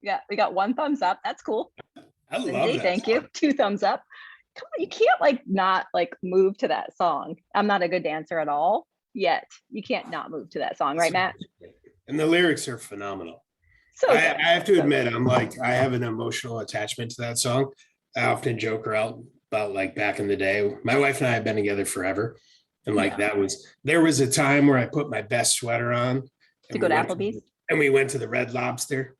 Yeah, we got 1 thumbs up. That's cool. I love Lindsay, that thank song. you. 2 thumbs up. Come on, you can't like not like move to that song. I'm not a good dancer at all yet. You can't not move to that song, right, Matt? And the lyrics are phenomenal. So good. I have to So admit, good. I'm like, I have an emotional attachment to that song. I often joke around about like back in the day. My wife and I have been together forever. And like Yeah. there was a time where I put my best sweater on To and go to Applebee's. we went to the Red Lobster.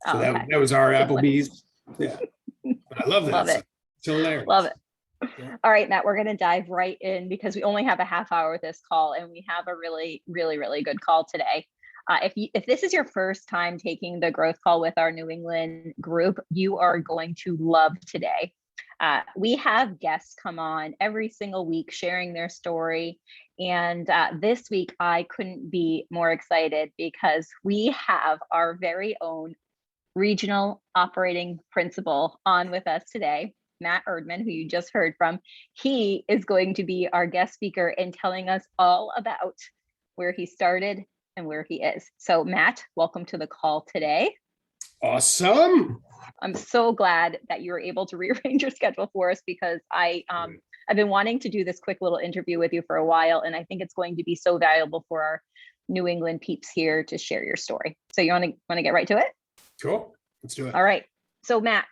So Oh, okay. that was our Good place. Applebee's. Yeah. But I love that Love song. it. It's hilarious. Love it. Yeah. All right, Matt, we're going to dive right in because we only have a half hour with this call and we have a really, really, really good call today. If this is your first time taking the growth call with our New England group, you are going to love today. We have guests come on every single week sharing their story. And this week, I couldn't be more excited because we have our very own regional operating principal on with us today, Matt Erdman, who you just heard from. He is going to be our guest speaker and telling us all about where he started and where he is. So Matt, welcome to the call today. Awesome. I'm so glad that you were able to rearrange your schedule for us because I've been wanting to do this quick little interview with you for a while, and I think it's going to be so valuable for our New England peeps here to share your story. So you want to get right to it? Cool. Let's do it. All right. So Matt,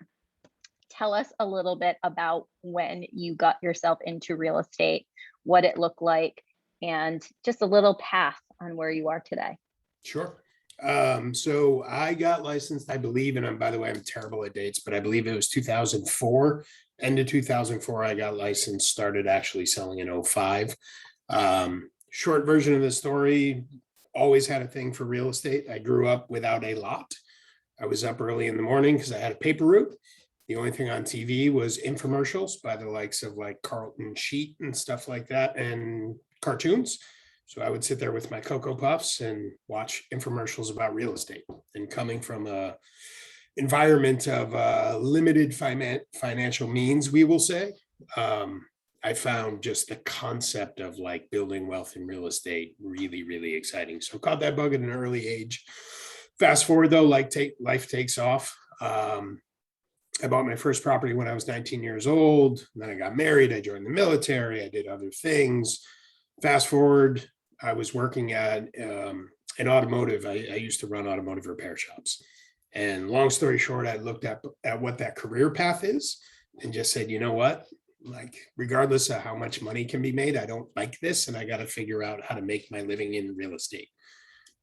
tell us a little bit about when you got yourself into real estate, what it looked like, and just a little path on where you are today. Sure. So I got licensed, I believe, and by the way, I'm terrible at dates, but I believe it was 2004. End of 2004, I got licensed, started actually selling in 2005. Short version of the story, always had a thing for real estate. I grew up without a lot. I was up early in the morning because I had a paper route. The only thing on TV was infomercials by the likes of like Carlton Sheet and stuff like that, and cartoons. So I would sit there with my Cocoa Puffs and watch infomercials about real estate. And coming from a environment of limited financial means, we will say, I found just the concept of like building wealth in real estate really, really exciting. So caught that bug at an early age. Fast forward though, life takes off. I bought my first property when I was 19 years old. Then I got married. I joined the military. I did other things. Fast forward, I was working at an automotive. I used to run automotive repair shops. And long story short, I looked at what that career path is and just said, you know what? Like, regardless of how much money can be made, I don't like this. And I got to figure out how to make my living in real estate.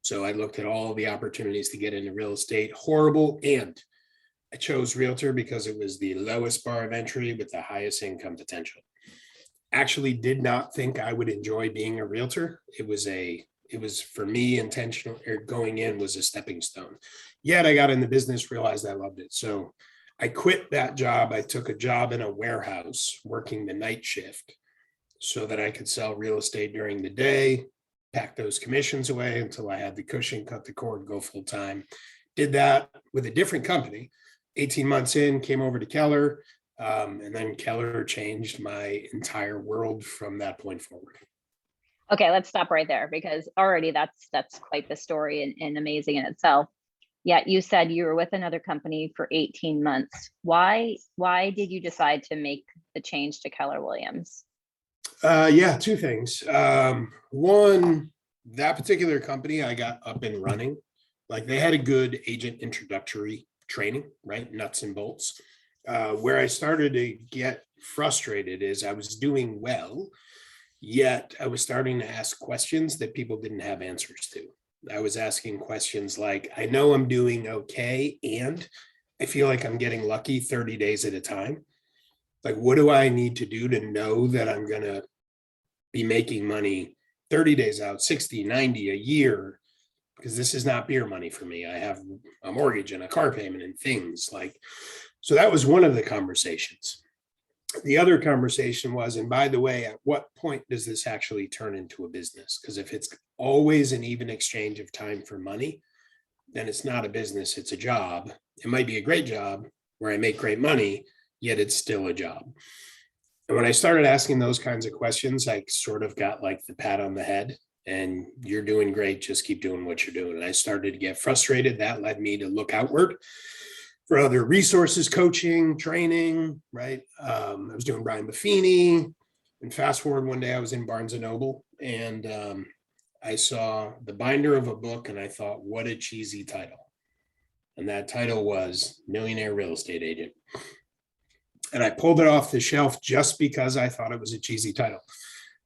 So I looked at all the opportunities to get into real estate, horrible. And I chose realtor because it was the lowest bar of entry with the highest income potential. Actually did not think I would enjoy being a realtor. It was for me intentional, or going in was a stepping stone. Yet I got in the business, realized I loved it. So I quit that job. I took a job in a warehouse working the night shift so that I could sell real estate during the day, pack those commissions away until I had the cushion, cut the cord, go full time. Did that with a different company. 18 months in, came over to Keller. And then Keller changed my entire world from that point forward. Okay, let's stop right there because already that's quite the story and amazing in itself. Yet you said you were with another company for 18 months. Why did you decide to make the change to Keller Williams? Yeah, two things. One, that particular company, I got up and running. Like, they had a good agent introductory training, right? Nuts and bolts. Where I started to get frustrated is I was doing well, yet I was starting to ask questions that people didn't have answers to. I was asking questions like, I know I'm doing okay, and I feel like I'm getting lucky 30 days at a time. Like, what do I need to do to know that I'm going to be making money 30 days out, 60, 90, a year? Because this is not beer money for me. I have a mortgage and a car payment and things like, so that was one of the conversations. The other conversation was, and by the way, at what point does this actually turn into a business? Because if it's always an even exchange of time for money, then it's not a business, it's a job. It might be a great job where I make great money, yet it's still a job. And when I started asking those kinds of questions, I sort of got like the pat on the head and you're doing great. Just keep doing what you're doing. And I started to get frustrated. That led me to look outward for other resources, coaching, training, right? I was doing Brian Buffini. And fast forward one day, I was in Barnes and Noble, and I saw the binder of a book, and I thought, what a cheesy title. And that title was Millionaire Real Estate Agent. And I pulled it off the shelf just because I thought it was a cheesy title.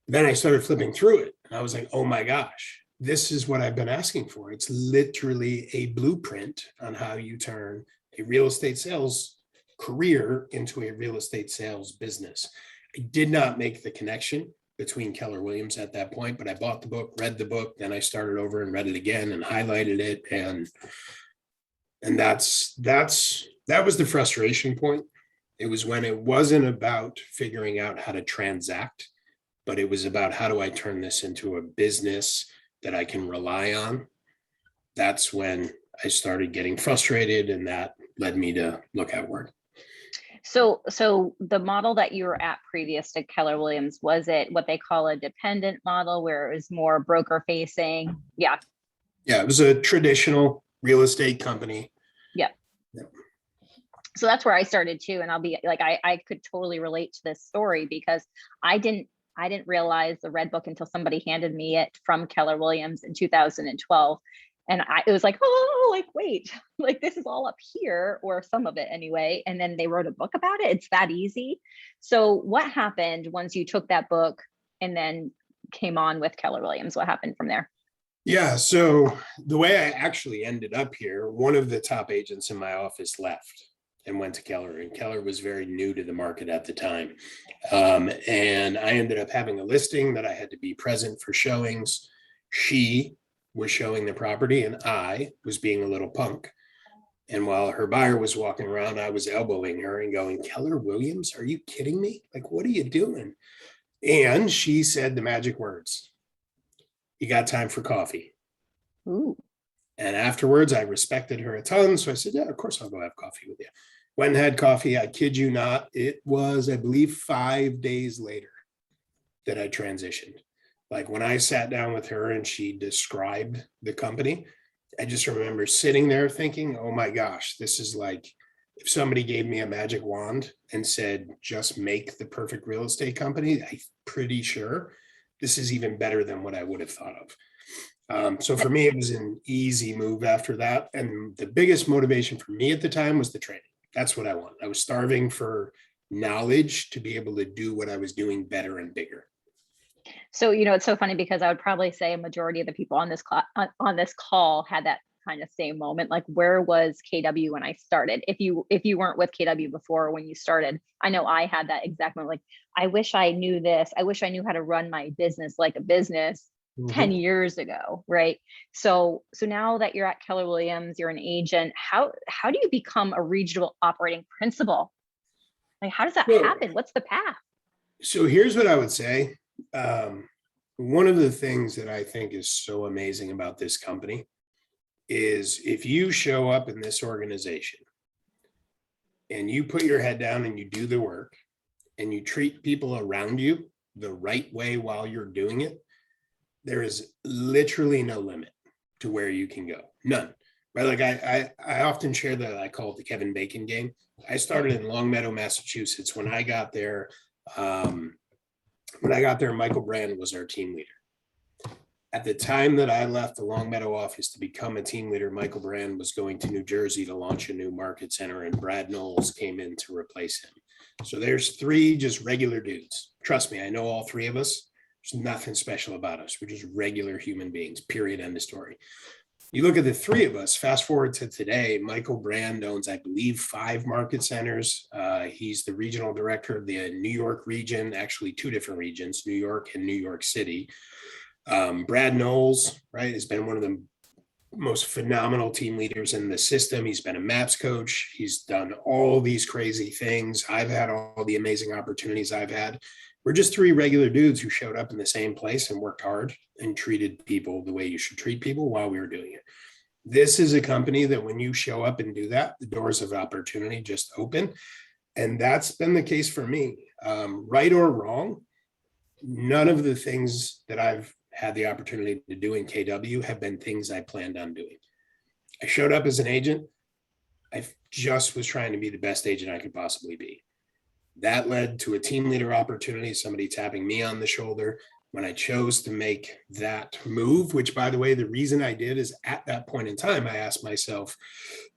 Then I started flipping through it, and I was like, oh my gosh, this is what I've been asking for. It's literally a blueprint on how you turn a real estate sales career into a real estate sales business. I did not make the connection between Keller Williams at that point, but I bought the book, read the book, then I started over and read it again and highlighted it. And that was the frustration point. It was when it wasn't about figuring out how to transact, but it was about how do I turn this into a business that I can rely on. That's when I started getting frustrated, and that led me to look outward. So the model that you were at previous to Keller Williams, was it what they call a dependent model where it was more broker facing? Yeah. Yeah, it was a traditional real estate company. Yeah. So that's where I started too. And I'll be like, I could totally relate to this story because I didn't realize the Red Book until somebody handed me it from Keller Williams in 2012. And it was like, oh, like, wait, like this is all up here, or some of it anyway. And then they wrote a book about it. It's that easy. So what happened once you took that book and then came on with Keller Williams? What happened from there? Yeah. So the way I actually ended up here, one of the top agents in my office left and went to Keller, and Keller was very new to the market at the time. And I ended up having a listing that I had to be present for showings. She was showing the property, and I was being a little punk. And while her buyer was walking around, I was elbowing her and going, Keller Williams, are you kidding me? Like, what are you doing? And she said the magic words, you got time for coffee? Ooh. And afterwards, I respected her a ton. So I said, yeah, of course I'll go have coffee with you. Went and had coffee. I kid you not. It was, I believe, 5 days later that I transitioned. Like when I sat down with her and she described the company, I just remember sitting there thinking, oh my gosh, this is like if somebody gave me a magic wand and said, just make the perfect real estate company, I'm pretty sure this is even better than what I would have thought of. So for me, it was an easy move after that. And the biggest motivation for me at the time was the training. That's what I wanted. I was starving for knowledge to be able to do what I was doing better and bigger. So, it's so funny because I would probably say a majority of the people on this call had that kind of same moment. Like, where was KW when I started? If you weren't with KW before when you started, I know I had that exact moment. Like, I wish I knew this. I wish I knew how to run my business like a business 10 years ago, right? So now that you're at Keller Williams, you're an agent. How do you become a regional operating principal? Like, how does that happen? What's the path? So here's what I would say. One of the things that I think is so amazing about this company is if you show up in this organization and you put your head down and you do the work and you treat people around you the right way while you're doing it, there is literally no limit to where you can go. None. Right? Like I often share that I call it the Kevin Bacon game. I started in Longmeadow, Massachusetts. When I got there, Michael Brand was our team leader. At the time that I left the Longmeadow office to become a team leader, Michael Brand was going to New Jersey to launch a new market center, and Brad Knowles came in to replace him. So there's three just regular dudes. Trust me, I know all three of us. There's nothing special about us. We're just regular human beings, period, end of story. You look at the three of us, fast forward to today, Michael Brand owns, I believe, 5 market centers. He's the regional director of the New York region, actually 2 different regions, New York and New York City. Brad Knowles, right, has been one of the most phenomenal team leaders in the system. He's been a MAPS coach. He's done all these crazy things. I've had all the amazing opportunities I've had. We're just 3 regular dudes who showed up in the same place and worked hard and treated people the way you should treat people while we were doing it. This is a company that when you show up and do that, the doors of opportunity just open. And that's been the case for me. Right or wrong, none of the things that I've had the opportunity to do in KW have been things I planned on doing. I showed up as an agent. I just was trying to be the best agent I could possibly be. That led to a team leader opportunity, somebody tapping me on the shoulder. When I chose to make that move, which by the way, the reason I did is at that point in time, I asked myself,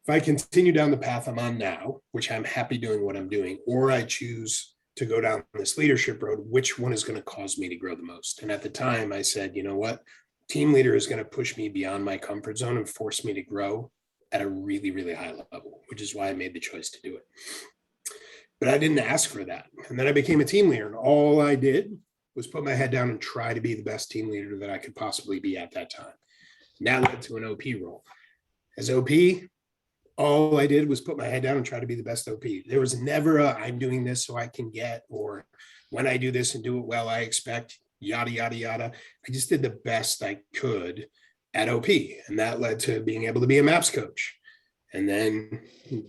if I continue down the path I'm on now, which I'm happy doing what I'm doing, or I choose to go down this leadership road, which one is going to cause me to grow the most? And at the time I said, you know what? Team leader is going to push me beyond my comfort zone and force me to grow at a really, really high level, which is why I made the choice to do it. But I didn't ask for that. And then I became a team leader, and all I did was put my head down and try to be the best team leader that I could possibly be at that time. And that led to an OP role. As OP, all I did was put my head down and try to be the best OP. There was never a, I'm doing this so I can get, or when I do this and do it well, I expect, yada, yada, yada. I just did the best I could at OP. And that led to being able to be a MAPS coach. And then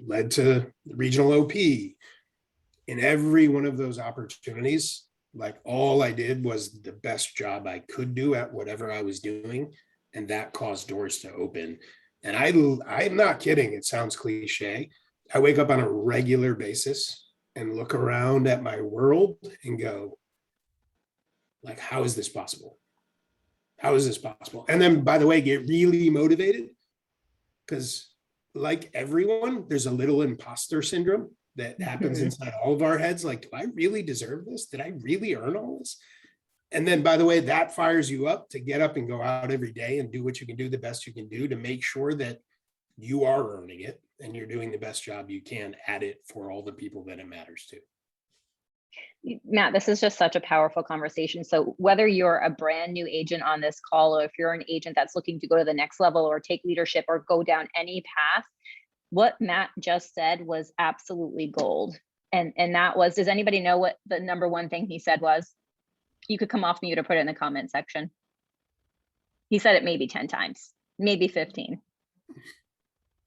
led to regional OP. In every one of those opportunities, like all I did was the best job I could do at whatever I was doing. And that caused doors to open. And I'm not kidding. It sounds cliche. I wake up on a regular basis and look around at my world and go, like, how is this possible? How is this possible? And then, by the way, get really motivated because like everyone, there's a little imposter syndrome that happens inside all of our heads. Like, do I really deserve this? Did I really earn all this? And then, by the way, that fires you up to get up and go out every day and do what you can do the best you can do to make sure that you are earning it and you're doing the best job you can at it for all the people that it matters to. Matt, this is just such a powerful conversation. So whether you're a brand new agent on this call, or if you're an agent that's looking to go to the next level or take leadership or go down any path, what Matt just said was absolutely gold. And that was, does anybody know what the number one thing he said was? You could come off mute or put it in the comment section. He said it maybe 10 times, maybe 15.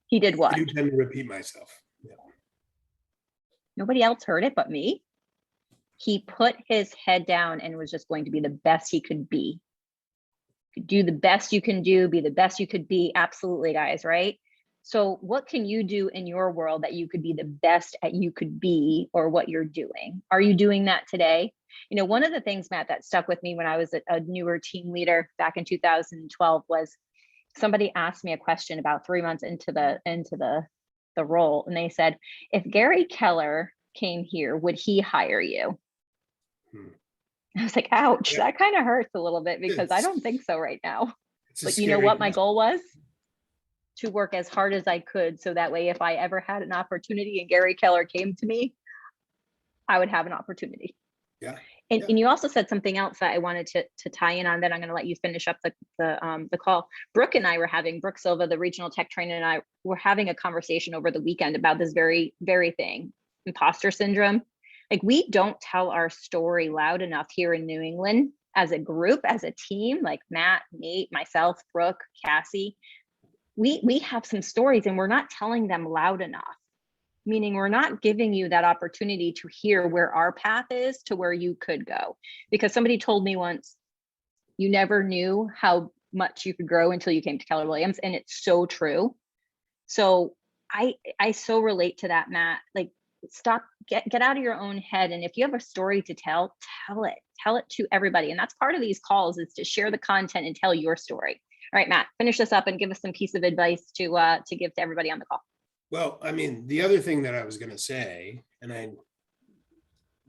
He did what? I do tend to repeat myself. Yeah. Nobody else heard it but me. He put his head down and was just going to be the best he could be. Do the best you can do, be the best you could be. Absolutely, guys, right? So what can you do in your world that you could be the best at you could be, or what you're doing? Are you doing that today? You know, one of the things, Matt, that stuck with me when I was a newer team leader back in 2012 was somebody asked me a question about 3 months into the role. And they said, if Gary Keller came here, would he hire you? I was like, ouch, that kind of hurts a little bit because I don't think so right now. But you know what my goal was? To work as hard as I could. So that way, if I ever had an opportunity and Gary Keller came to me, I would have an opportunity. Yeah. And you also said something else that I wanted to tie in on, then I'm going to let you finish up the call. Brooke and I were having, Brooke Silva, the regional tech trainer, and I were having a conversation over the weekend about this very, very thing, imposter syndrome. Like, we don't tell our story loud enough here in New England as a group, as a team, like Matt, Nate, myself, Brooke, Cassie. We have some stories and we're not telling them loud enough. Meaning we're not giving you that opportunity to hear where our path is to where you could go. Because somebody told me once, you never knew how much you could grow until you came to Keller Williams. And it's so true. So I so relate to that, Matt. Like, stop, get out of your own head. And if you have a story to tell it to everybody. And that's part of these calls, is to share the content and tell your story. All right, Matt, finish this up and give us some piece of advice to give to everybody on the call. Well, I mean, the other thing that I was going to say, and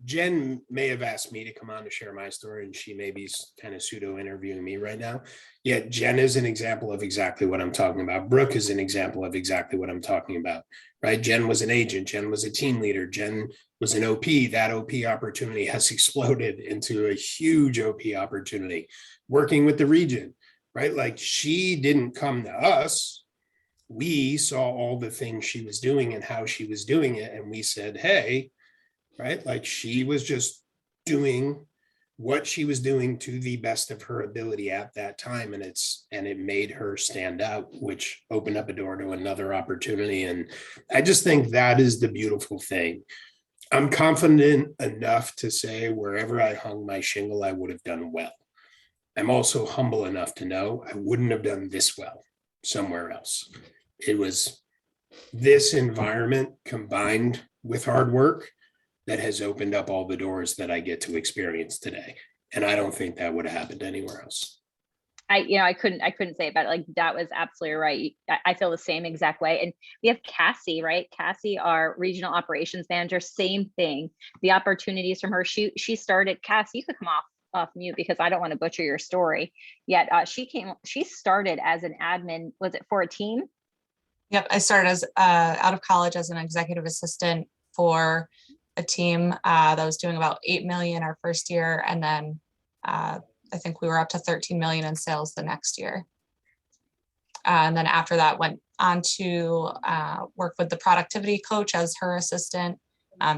Jen may have asked me to come on to share my story, and she may be kind of pseudo interviewing me right now. Yet Jen is an example of exactly what I'm talking about. Brooke is an example of exactly what I'm talking about, right? Jen was an agent. Jen was a team leader. Jen was an OP. That OP opportunity has exploded into a huge OP opportunity, working with the region, right? Like, she didn't come to us. We saw all the things she was doing and how she was doing it. And we said, hey, right? Like, she was just doing what she was doing to the best of her ability at that time. And it made her stand out, which opened up a door to another opportunity. And I just think that is the beautiful thing. I'm confident enough to say wherever I hung my shingle, I would have done well. I'm also humble enough to know I wouldn't have done this well somewhere else. It was this environment combined with hard work that has opened up all the doors that I get to experience today. And I don't think that would have happened anywhere else. I couldn't say it better. Like, that was absolutely right. I feel the same exact way. And we have Cassie, right? Cassie, our regional operations manager, same thing. The opportunities from her, she started, Cassie, you could come off mute because I don't want to butcher your story yet. She started as an admin, was it for a team? Yep, I started as out of college as an executive assistant for a team that was doing about 8 million our first year, and then I think we were up to 13 million in sales the next year. And then after that, went on to work with the productivity coach as her assistant.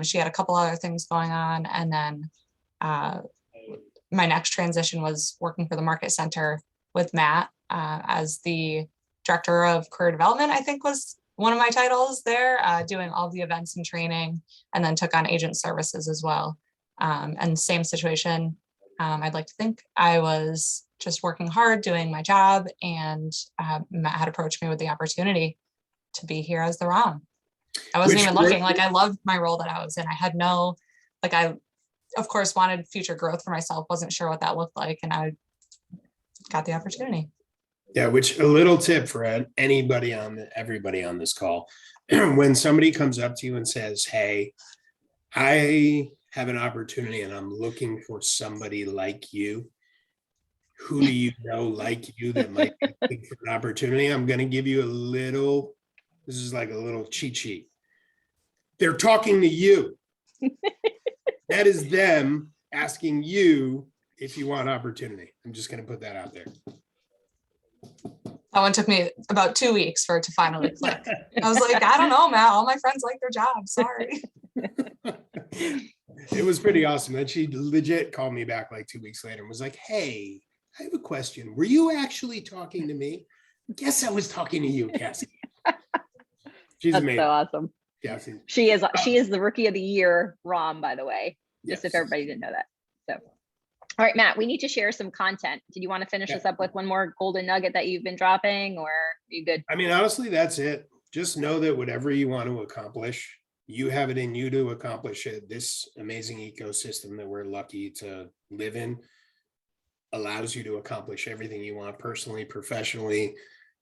She had a couple other things going on, and then my next transition was working for the market center with Matt as the director of career development, I think was one of my titles there, doing all the events and training, and then took on agent services as well. And same situation. I'd like to think I was just working hard, doing my job, and Matt had approached me with the opportunity to be here as the ROM. I wasn't even looking. Like, I loved my role that I was in. I had no, like, I of course wanted future growth for myself, wasn't sure what that looked like, and I got the opportunity. Yeah, which a little tip for everybody on this call. When somebody comes up to you and says, hey, I have an opportunity and I'm looking for somebody like you, who do you know like you that might be looking for an opportunity? I'm going to give you this is like a little cheat sheet. They're talking to you. That is them asking you if you want opportunity. I'm just going to put that out there. That one took me about 2 weeks for it to finally click. I was like, I don't know, Matt. All my friends like their jobs. Sorry. It was pretty awesome. Then she legit called me back like 2 weeks later and was like, hey, I have a question. Were you actually talking to me? Yes, I was talking to you, Cassie. She's That's amazing. so awesome. Cassie. She is the rookie of the year ROM, by the way, just Yes. if everybody didn't know that. So, all right, Matt, we need to share some content. Did you want to finish us up with one more golden nugget that you've been dropping, or are you good? I mean, honestly, that's it. Just know that whatever you want to accomplish, you have it in you to accomplish it. This amazing ecosystem that we're lucky to live in allows you to accomplish everything you want personally, professionally.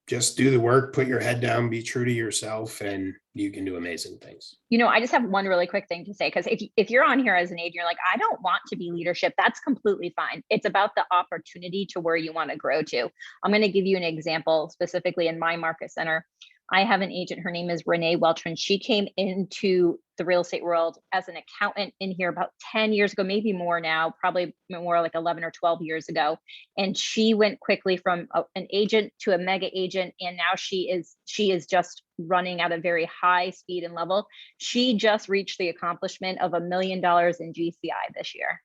Just do the work, put your head down, be true to yourself, and you can do amazing things. I just have one really quick thing to say, because if you're on here as an agent, you're like, I don't want to be leadership, that's completely fine. It's about the opportunity to where you want to grow to. I'm going to give you an example specifically in my market center. I have an agent, her name is Renee Welchman. She came into the real estate world as an accountant in here about 10 years ago, maybe more now, probably more like 11 or 12 years ago. And she went quickly from an agent to a mega agent. And now she is just running at a very high speed and level. She just reached the accomplishment of $1 million in GCI this year.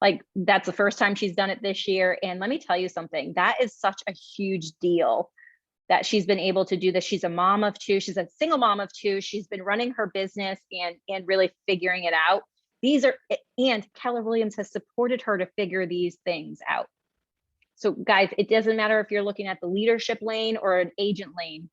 Like, that's the first time she's done it this year. And let me tell you something, that is such a huge deal that she's been able to do this. She's a mom of two. She's a single mom of two. She's been running her business and really figuring it out. And Keller Williams has supported her to figure these things out. So guys, it doesn't matter if you're looking at the leadership lane or an agent lane.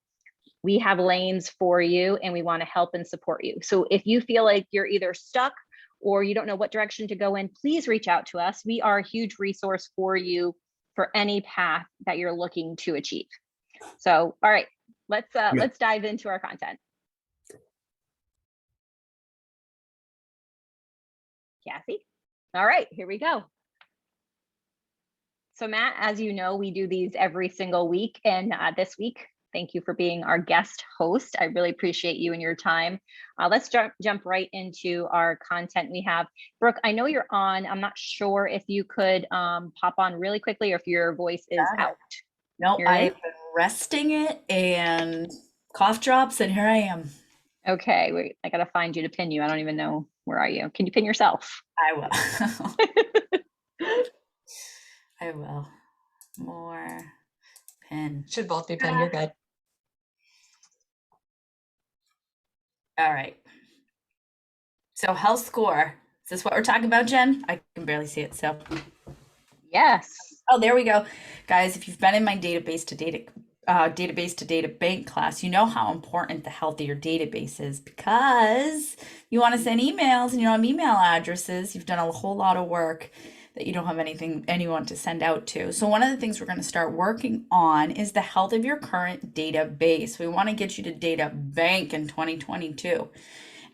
We have lanes for you and we want to help and support you. So if you feel like you're either stuck or you don't know what direction to go in, please reach out to us. We are a huge resource for you for any path that you're looking to achieve. So, all right, let's dive into our content. Cassie. All right, here we go. So Matt, as you know, we do these every single week. And this week, thank you for being our guest host. I really appreciate you and your time. Let's jump right into our content we have. Brooke, I know you're on. I'm not sure if you could pop on really quickly or if your voice is out. No, I've been resting it and cough drops, and here I am. Okay, wait, I gotta find you to pin you. I don't even know, where are you? Can you pin yourself? I will. I will. More pin. Should both be pinned. You're good. All right. So health score. Is this what we're talking about, Jen? I can barely see it, so. Yes. Oh, there we go. Guys, if you've been in my database to data bank class, you know how important the health of your database is, because you want to send emails and you don't have email addresses. You've done a whole lot of work that you don't have anyone to send out to. So one of the things we're going to start working on is the health of your current database. We want to get you to data bank in 2022.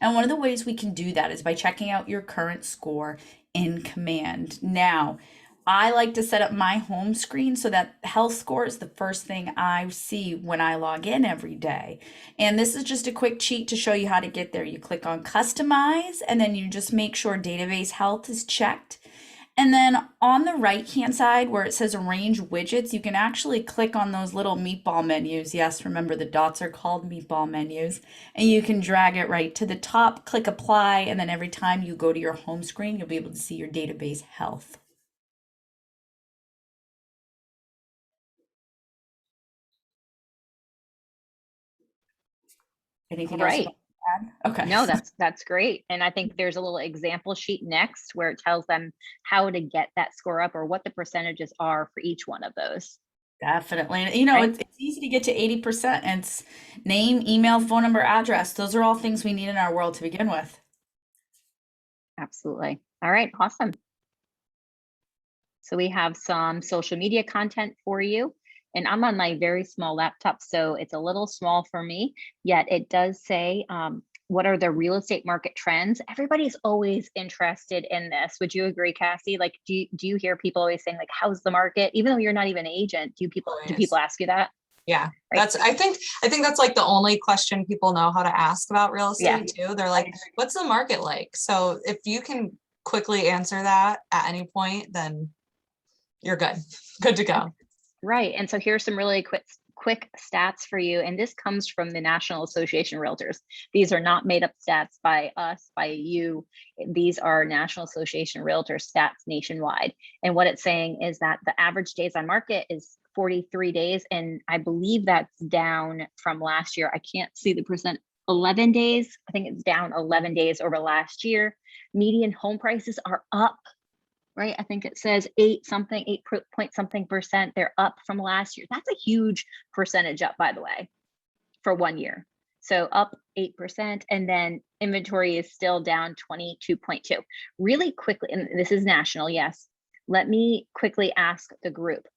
And one of the ways we can do that is by checking out your current score in Command. Now, I like to set up my home screen so that health score is the first thing I see when I log in every day. And this is just a quick cheat to show you how to get there. You click on customize, and then you just make sure database health is checked. And then on the right-hand side where it says arrange widgets, you can actually click on those little meatball menus. Yes, remember the dots are called meatball menus. And you can drag it right to the top, click apply, and then every time you go to your home screen, you'll be able to see your database health. Anything else you Right. want to add? Okay. No, that's great. And I think there's a little example sheet next where it tells them how to get that score up or what the percentages are for each one of those. Definitely. And, you know, Right? it's easy to get to 80%, and it's name, email, phone number, address. Those are all things we need in our world to begin with. Absolutely. All right, awesome. So we have some social media content for you. And I'm on my very small laptop, so it's a little small for me, yet it does say, what are the real estate market trends? Everybody's always interested in this. Would you agree, Cassie? Like, do you hear people always saying, like, how's the market? Even though you're not even an agent, do people ask you that? Yeah, Right. I think that's like the only question people know how to ask about real estate too. They're like, what's the market like? So if you can quickly answer that at any point, then you're good to go. Right. And so here's some really quick stats for you. And this comes from the National Association of Realtors. These are not made up stats by us, by you. These are National Association of Realtors stats nationwide. And what it's saying is that the average days on market is 43 days. And I believe that's down from last year. I can't see the percent. 11 days. I think it's down 11 days over last year. Median home prices are up. Right? I think it says 8 point something percent. They're up from last year. That's a huge percentage up, by the way, for 1 year. So up 8%. And then inventory is still down 22.2. Really quickly, and this is national, yes. Let me quickly ask the group,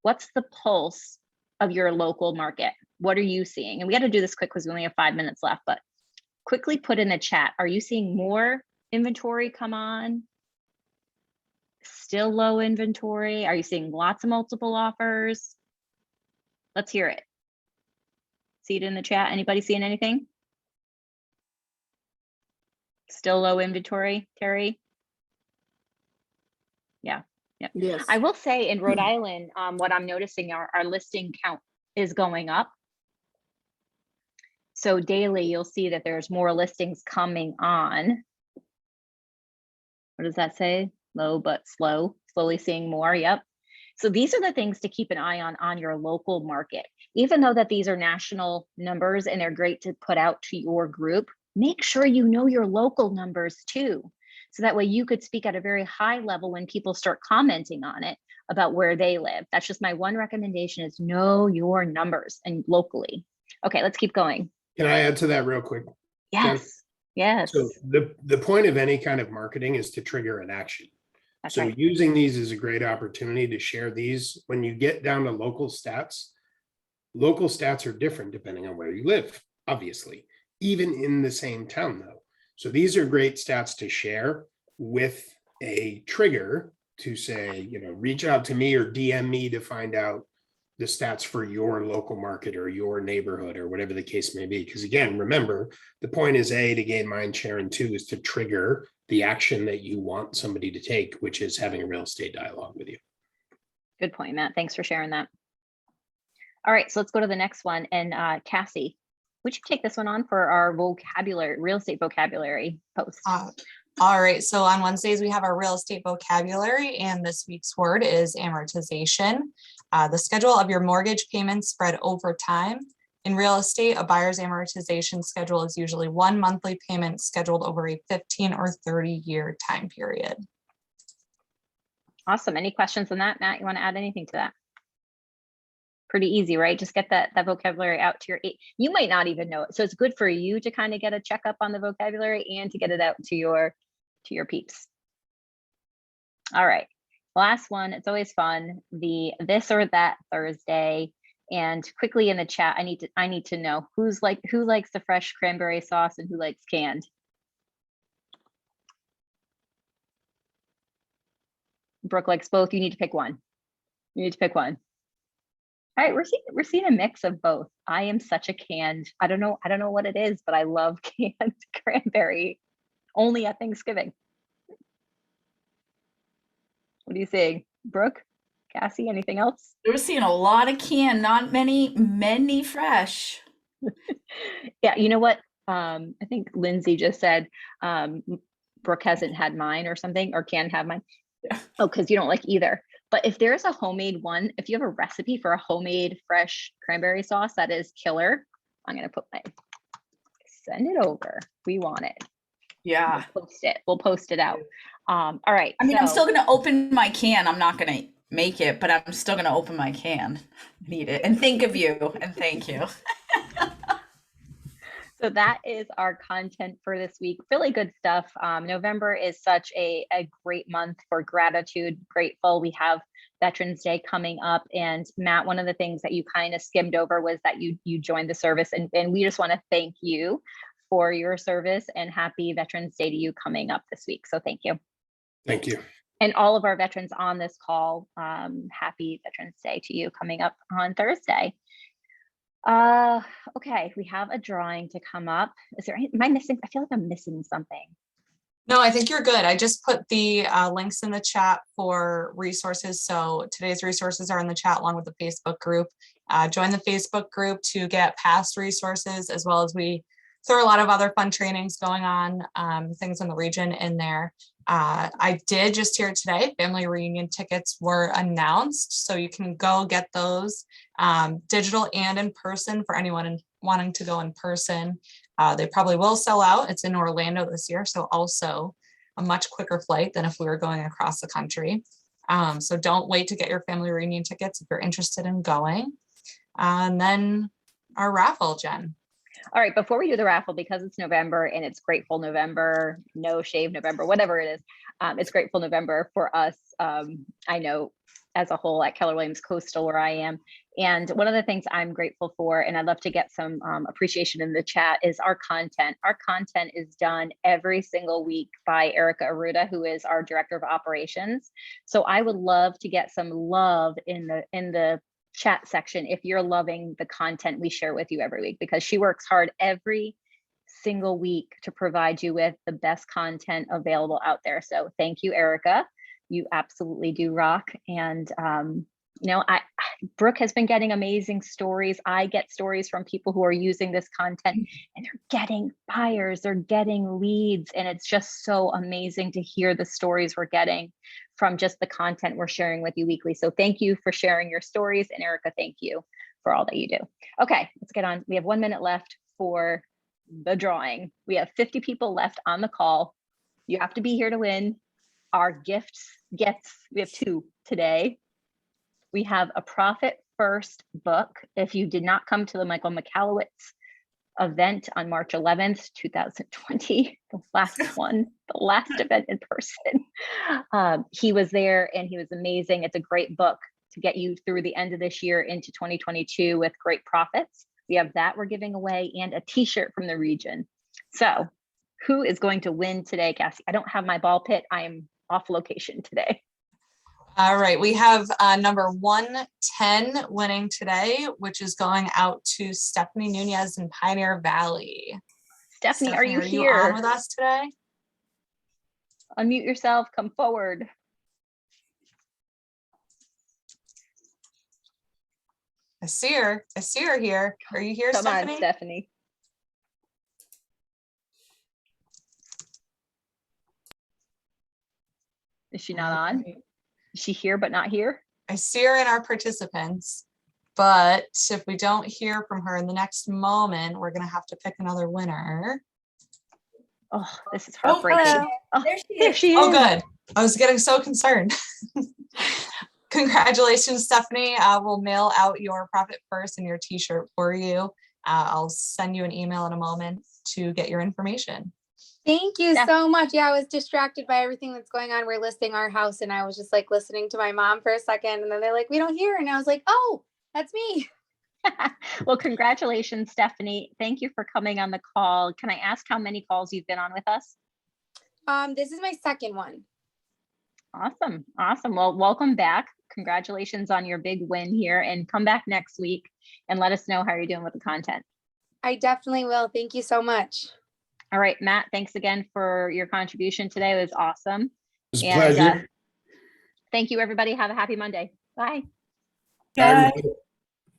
what's the pulse of your local market? What are you seeing? And we got to do this quick because we only have 5 minutes left, but quickly put in the chat. Are you seeing more inventory come on? Still low inventory? Are you seeing lots of multiple offers? Let's hear it. See it in the chat. Anybody seeing anything? Still low inventory, Terry? Yeah. Yes. I will say in Rhode Island, what I'm noticing our listing count is going up. So daily, you'll see that there's more listings coming on. What does that say? Low but slowly seeing more. Yep. So these are the things to keep an eye on your local market. Even though that these are national numbers and they're great to put out to your group, make sure you know your local numbers too. So that way you could speak at a very high level when people start commenting on it about where they live. That's just my one recommendation, is know your numbers and locally. Okay, let's keep going. Can I add to that real quick? Yes. Yes. So the point of any kind of marketing is to trigger an action. That's So right. using these is a great opportunity to share these. When you get down to local stats are different depending on where you live, obviously, even in the same town though. So these are great stats to share with a trigger to say, reach out to me or DM me to find out the stats for your local market or your neighborhood or whatever the case may be. Because again, remember, the point is A, to gain mind share, and 2 is to trigger the action that you want somebody to take, which is having a real estate dialogue with you. Good point, Matt. Thanks for sharing that. All right, so let's go to the next one. And Cassie, would you take this one on for our vocabulary, real estate vocabulary post? All right, so on Wednesdays, we have our real estate vocabulary, and this week's word is amortization. The schedule of your mortgage payments spread over time. In real estate, a buyer's amortization schedule is usually one monthly payment scheduled over a 15 or 30-year time period. Awesome. Any questions on that, Matt? You want to add anything to that? Pretty easy, right? Just get that vocabulary out to your eight. You might not even know it. So it's good for you to kind of get a checkup on the vocabulary and to get it out to your peeps. All right. Last one. It's always fun. The this or that Thursday. And quickly in the chat, I need to know who likes the fresh cranberry sauce and who likes canned. Brooke likes both. You need to pick one. You need to pick one. All right, we're seeing a mix of both. I am such a canned. I don't know what it is, but I love canned cranberry. Only at Thanksgiving. What are you saying, Brooke? Cassie, anything else? We're seeing a lot of canned, not many fresh. Yeah, you know what? I think Lindsay just said Brooke hasn't had mine or something, or can have mine. Yeah. Oh, because you don't like either. But if there's a homemade one, if you have a recipe for a homemade fresh cranberry sauce that is killer, I'm gonna send it over. We want it. Yeah. We'll post it out. All right. I mean, I'm still gonna open my can. I'm not gonna make it, but I'm still gonna open my can. Need it and think of you and thank you. So that is our content for this week. Really good stuff. November is such a great month for gratitude. Grateful. We have Veterans Day coming up. And Matt, one of the things that you kind of skimmed over was that you joined the service. And we just want to thank you for your service, and happy Veterans Day to you coming up this week. So thank you. Thank you. And all of our veterans on this call, happy Veterans Day to you coming up on Thursday. Okay, we have a drawing to come up. Is there am I missing? I feel like I'm missing something. No, I think you're good. I just put the links in the chat for resources. So today's resources are in the chat along with the Facebook group. Join the Facebook group to get past resources, as well as we throw a lot of other fun trainings going on, things in the region in there. I did just hear today, family reunion tickets were announced, so you can go get those digital and in person for anyone wanting to go in person. They probably will sell out. It's in Orlando this year, so also a much quicker flight than if we were going across the country. So don't wait to get your family reunion tickets if you're interested in going. And then our raffle, Jen. All right, before we do the raffle, because it's November and it's Grateful November, no shave November, whatever it is, it's Grateful November for us. I know as a whole at Keller Williams Coastal, where I am. And one of the things I'm grateful for, and I'd love to get some appreciation in the chat, is our content. Our content is done every single week by Erica Aruda, who is our Director of Operations. So I would love to get some love in the chat section if you're loving the content we share with you every week, because she works hard every single week to provide you with the best content available out there. So thank you, Erica. You absolutely do rock. And you know, Brooke has been getting amazing stories. I get stories from people who are using this content, and they're getting buyers, they're getting leads, and it's just so amazing to hear the stories we're getting from just the content we're sharing with you weekly. So thank you for sharing your stories, and Erica, thank you for all that you do. Okay, let's get on. We have 1 minute left for the drawing. We have 50 people left on the call. You have to be here to win. Our gifts, we have 2 today. We have a Profit First book. If you did not come to the Michael Michalowicz event on March 11th, 2020, the last one, the last event in person, he was there and he was amazing. It's a great book to get you through the end of this year into 2022 with great profits. We have that we're giving away, and a t-shirt from the region. So who is going to win today, Cassie? I don't have my ball pit. I am off location today. All right, we have number 110 winning today, which is going out to Stephanie Nunez in Pioneer Valley. Stephanie, are you here? You on with us today? Unmute yourself, come forward. I see her here. Are you here, Come Stephanie? on, Stephanie. Is she not on? Is she here but not here? I see her in our participants, but if we don't hear from her in the next moment, we're going to have to pick another winner. Oh, this is Oh, heartbreaking. hello. Oh, There she there is. she is. Oh, good. I was getting so concerned. Congratulations, Stephanie. We'll mail out your Profit First and your t-shirt for you. I'll send you an email in a moment to get your information. Thank you Yeah. so much. Yeah, I was distracted by everything that's going on. We're listing our house and I was just like listening to my mom for a second and then they're like, we don't hear. And I was like, oh, that's me. Well, congratulations, Stephanie. Thank you for coming on the call. Can I ask how many calls you've been on with us? This is my second one. Awesome. Awesome. Well, welcome back. Congratulations on your big win here, and come back next week and let us know how you're doing with the content. I definitely will. Thank you so much. All right, Matt, thanks again for your contribution today. It was awesome. It was a And pleasure. thank you, everybody. Have a happy Monday. Bye. Bye, everybody.